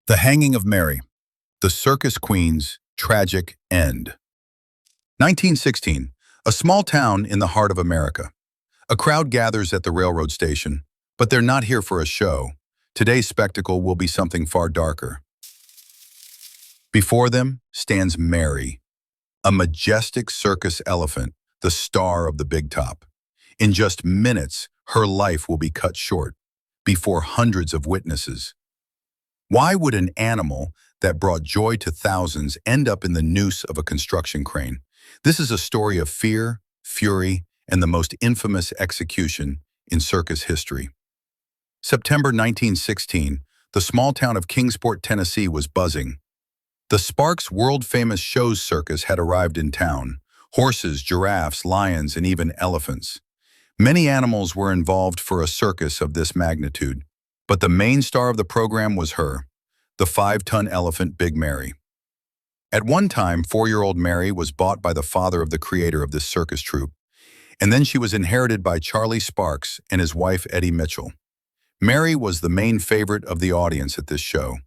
The Hanging of Mary, the Circus Queen's Tragic End. 1916, a small town in the heart of America. A crowd gathers at the railroad station, but they're not here for a show. Today's spectacle will be something far darker. Before them stands Mary, a majestic circus elephant, the star of the big top. In just minutes, her life will be cut short, before hundreds of witnesses. Why would an animal that brought joy to thousands end up in the noose of a construction crane? This is a story of fear, fury, and the most infamous execution in circus history. September 1916, the small town of Kingsport, Tennessee was buzzing. The Sparks world-famous shows circus had arrived in town. Horses, giraffes, lions, and even elephants. Many animals were involved for a circus of this magnitude. But the main star of the program was her, the 5-ton elephant Big Mary. At one time, 4-year-old Mary was bought by the father of the creator of this circus troupe, and then she was inherited by Charlie Sparks and his wife Eddie Mitchell. Mary was the main favorite of the audience at this show.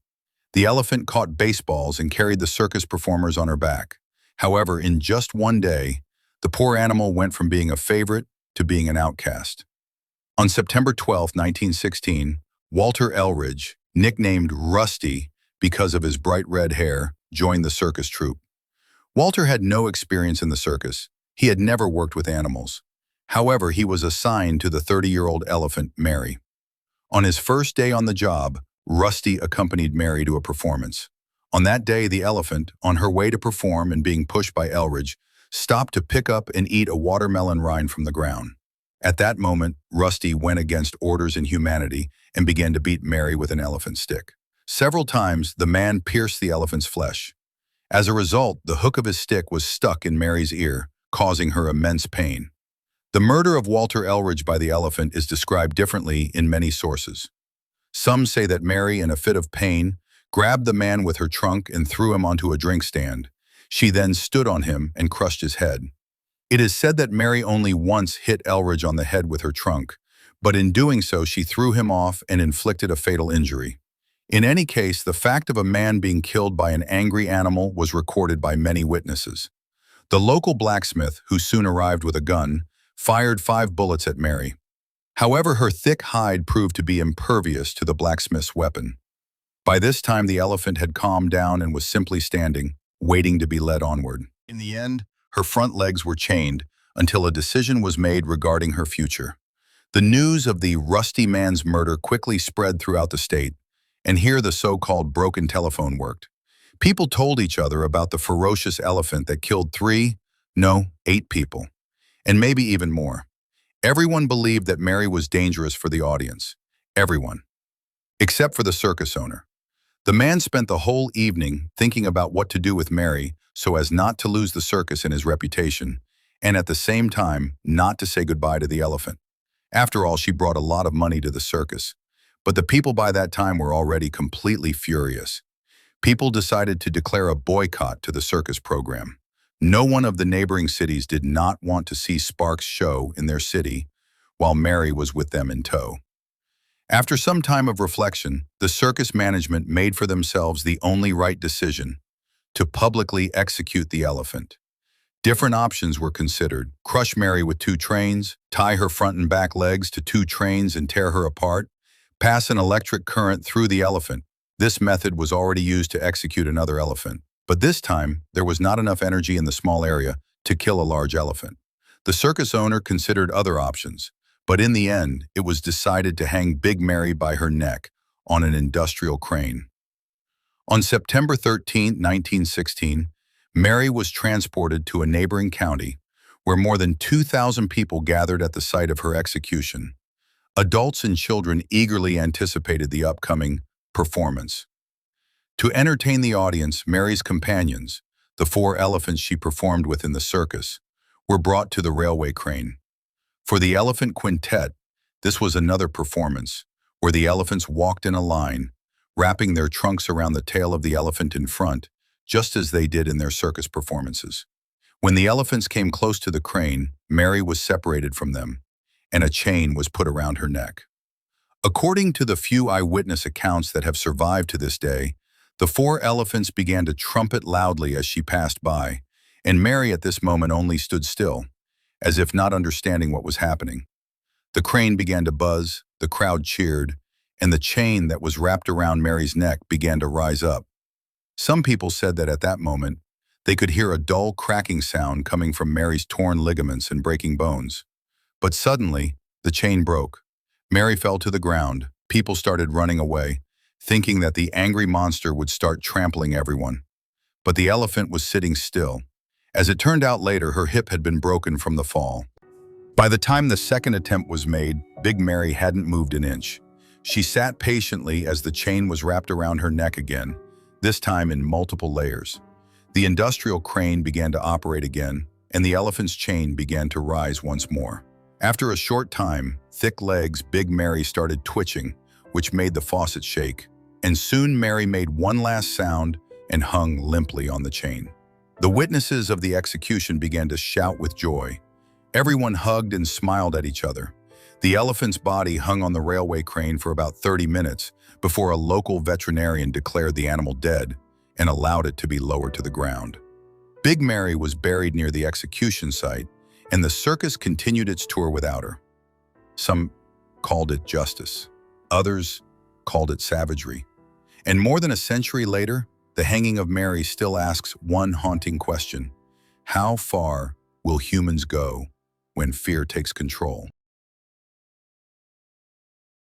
The elephant caught baseballs and carried the circus performers on her back. However, in just one day, the poor animal went from being a favorite to being an outcast. On September 12, 1916, Walter Elridge, nicknamed Rusty because of his bright red hair, joined the circus troupe. Walter had no experience in the circus. He had never worked with animals. However, he was assigned to the 30-year-old elephant, Mary. On his first day on the job, Rusty accompanied Mary to a performance. On that day, the elephant, on her way to perform and being pushed by Elridge, stopped to pick up and eat a watermelon rind from the ground. At that moment, Rusty went against orders and humanity and began to beat Mary with an elephant stick. Several times, the man pierced the elephant's flesh. As a result, the hook of his stick was stuck in Mary's ear, causing her immense pain. The murder of Walter Elridge by the elephant is described differently in many sources. Some say that Mary, in a fit of pain, grabbed the man with her trunk and threw him onto a drink stand. She then stood on him and crushed his head. It is said that Mary only once hit Elridge on the head with her trunk, but in doing so she threw him off and inflicted a fatal injury. In any case, the fact of a man being killed by an angry animal was recorded by many witnesses. The local blacksmith, who soon arrived with a gun, fired 5 bullets at Mary. However, her thick hide proved to be impervious to the blacksmith's weapon. By this time, the elephant had calmed down and was simply standing, waiting to be led onward. In the end, her front legs were chained until a decision was made regarding her future. The news of the Rusty man's murder quickly spread throughout the state, and here the so-called broken telephone worked. People told each other about the ferocious elephant that killed 8 people, and maybe even more. Everyone believed that Mary was dangerous for the audience. Everyone. Except for the circus owner. The man spent the whole evening thinking about what to do with Mary so as not to lose the circus and his reputation, and at the same time, not to say goodbye to the elephant. After all, she brought a lot of money to the circus. But the people by that time were already completely furious. People decided to declare a boycott to the circus program. No one of the neighboring cities did not want to see Sparks' show in their city, while Mary was with them in tow. After some time of reflection, the circus management made for themselves the only right decision: to publicly execute the elephant. Different options were considered: crush Mary with 2 trains, tie her front and back legs to 2 trains and tear her apart, pass an electric current through the elephant. This method was already used to execute another elephant, but this time there was not enough energy in the small area to kill a large elephant. The circus owner considered other options, but in the end, it was decided to hang Big Mary by her neck on an industrial crane. On September 13, 1916, Mary was transported to a neighboring county where more than 2,000 people gathered at the site of her execution. Adults and children eagerly anticipated the upcoming performance. To entertain the audience, Mary's companions, the 4 elephants she performed with in the circus, were brought to the railway crane. For the elephant quintet, this was another performance where the elephants walked in a line, wrapping their trunks around the tail of the elephant in front, just as they did in their circus performances. When the elephants came close to the crane, Mary was separated from them, and a chain was put around her neck. According to the few eyewitness accounts that have survived to this day, The four elephants began to trumpet loudly as she passed by, and Mary at this moment only stood still, as if not understanding what was happening. The crane began to buzz, the crowd cheered, and the chain that was wrapped around Mary's neck began to rise up. Some people said that at that moment, they could hear a dull cracking sound coming from Mary's torn ligaments and breaking bones. But suddenly, the chain broke. Mary fell to the ground. People started running away, thinking that the angry monster would start trampling everyone. But the elephant was sitting still. As it turned out later, her hip had been broken from the fall. By the time the second attempt was made, Big Mary hadn't moved an inch. She sat patiently as the chain was wrapped around her neck again, this time in multiple layers. The industrial crane began to operate again, and the elephant's chain began to rise once more. After a short time, thick legs Big Mary started twitching, which made the faucet shake, and soon Mary made one last sound and hung limply on the chain. The witnesses of the execution began to shout with joy. Everyone hugged and smiled at each other. The elephant's body hung on the railway crane for about 30 minutes before a local veterinarian declared the animal dead and allowed it to be lowered to the ground. Big Mary was buried near the execution site, and the circus continued its tour without her. Some called it justice. Others called it savagery. And more than a century later, the hanging of Mary still asks one haunting question: how far will humans go when fear takes control?